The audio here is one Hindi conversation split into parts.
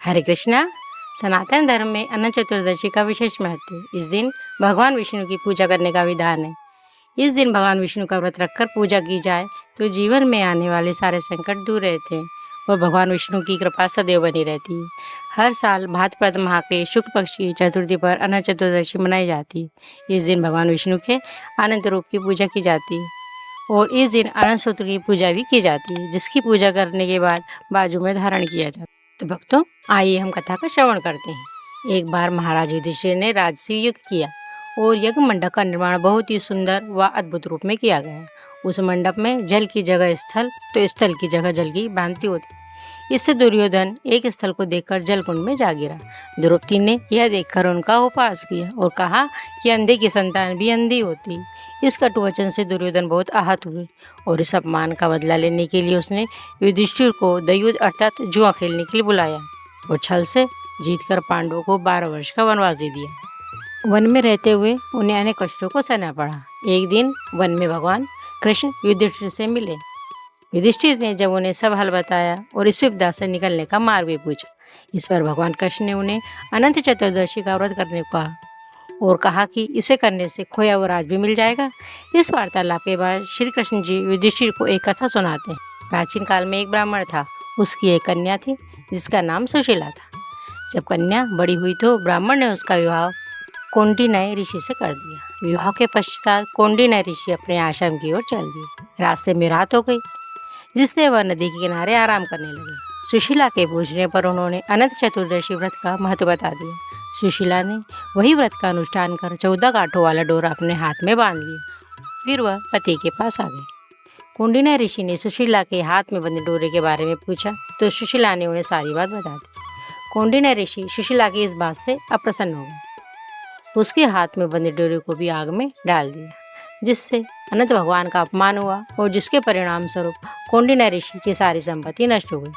हरे कृष्णा। सनातन धर्म में अनंत चतुर्दशी का विशेष महत्व है। इस दिन भगवान विष्णु की पूजा करने का विधान है। इस दिन भगवान विष्णु का व्रत रखकर पूजा की जाए तो जीवन में आने वाले सारे संकट दूर रहते हैं और भगवान विष्णु की कृपा सदैव बनी रहती है। हर साल भाद्रपद माह के शुक्ल पक्ष की चतुर्थी पर अनंत चतुर्दशी मनाई जाती है। इस दिन भगवान विष्णु के अनंत रूप की पूजा की जाती है और इस दिन अनंत सूत्र की पूजा भी की जाती है, जिसकी पूजा करने के बाद बाजू में धारण किया जाता है। तो भक्तों, आइए हम कथा का श्रवण करते हैं। एक बार महाराज युधिष्ठिर ने राजसी यज्ञ किया और यज्ञ मंडप का निर्माण बहुत ही सुंदर व अद्भुत रूप में किया गया। उस मंडप में जल की जगह स्थल तो स्थल की जगह जल की भांति होती। इससे दुर्योधन एक स्थल को देखकर जलकुंड में जा गिरा। द्रौपदी ने यह देखकर उनका उपहास किया और कहा कि अंधे की संतान भी अंधी होती। इस कटु वचन से दुर्योधन बहुत आहत हुए और इस अपमान का बदला लेने के लिए उसने युधिष्ठिर को दयुद्ध अर्थात जुआ खेलने के लिए बुलाया और छल से जीतकर पांडवों को 12 वर्ष का वनवास दे दिया। वन में रहते हुए उन्हें अनेक कष्टों को सहना पड़ा। एक दिन वन में भगवान कृष्ण युधिष्ठिर से मिले। युधिष्ठिर ने जब उन्हें सब हाल बताया और इस विपदा से निकलने का मार्ग भी पूछा। इस पर भगवान कृष्ण ने उन्हें अनंत चतुर्दशी का व्रत करने को कहा और कहा कि इसे करने से खोया हुआ राज भी मिल जाएगा। इस वार्तालाप के बाद श्री कृष्ण जी युधिष्ठिर को एक कथा सुनाते हैं। प्राचीन काल में एक ब्राह्मण था। उसकी एक कन्या थी जिसका नाम सुशीला था। जब कन्या बड़ी हुई तो ब्राह्मण ने उसका विवाह कौंडिन्य ऋषि से कर दिया। विवाह के पश्चात कौंडिन्य ऋषि अपने आश्रम की ओर चल दिए। रास्ते में रात हो गई, जिससे वह नदी के किनारे आराम करने लगे। सुशीला के पूछने पर उन्होंने अनंत चतुर्दशी व्रत का महत्व बता दिया। सुशीला ने वही व्रत का अनुष्ठान कर 14 गांठों वाला डोरा अपने हाथ में बांध लिया। फिर वह पति के पास आ गई। कौंडिन्य ऋषि ने सुशीला के हाथ में बंधे डोरे के बारे में पूछा तो सुशीला ने उन्हें सारी बात बता दी। कौंडिन्य ऋषि सुशीला की इस बात से अप्रसन्न हो गए। उसके हाथ में बंधे डोरे को भी आग में डाल दिया, जिससे अनंत भगवान का अपमान हुआ और जिसके परिणाम स्वरूप कौंडिन्य ऋषि की सारी संपत्ति नष्ट हो गई।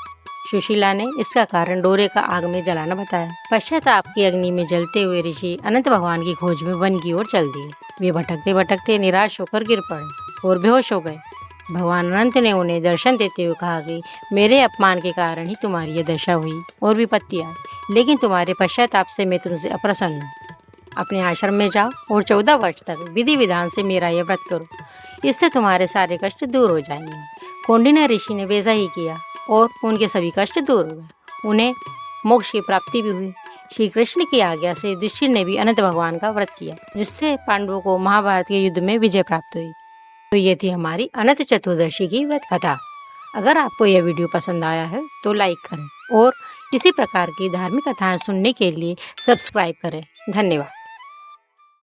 सुशीला ने इसका कारण डोरे का आग में जलाना बताया। पश्चाताप की अग्नि में जलते हुए ऋषि अनंत भगवान की खोज में वन की ओर चल दिए। वे भटकते भटकते निराश होकर गिर पड़े और बेहोश हो गए। भगवान अनंत ने उन्हें दर्शन देते हुए कहा कि मेरे अपमान के कारण ही तुम्हारी यह दशा हुई और विपत्ति आई, लेकिन तुम्हारे पश्चाताप से मैं तुमसे अप्रसन्न हूँ। अपने आश्रम में जाओ और 14 वर्ष तक विधि विधान से मेरा यह व्रत करो। इससे तुम्हारे सारे कष्ट दूर हो जाएंगे। कौंडिन्य ऋषि ने वैसा ही किया और उनके सभी कष्ट दूर हो गए। उन्हें मोक्ष की प्राप्ति भी हुई। श्री कृष्ण की आज्ञा से युधिष्ठिर ने भी अनंत भगवान का व्रत किया, जिससे पांडवों को महाभारत के युद्ध में विजय प्राप्त हुई। तो ये थी हमारी अनंत चतुर्दशी की व्रत कथा। अगर आपको यह वीडियो पसंद आया है तो लाइक करें और इसी प्रकार की धार्मिक कथाएं सुनने के लिए सब्सक्राइब करें। धन्यवाद।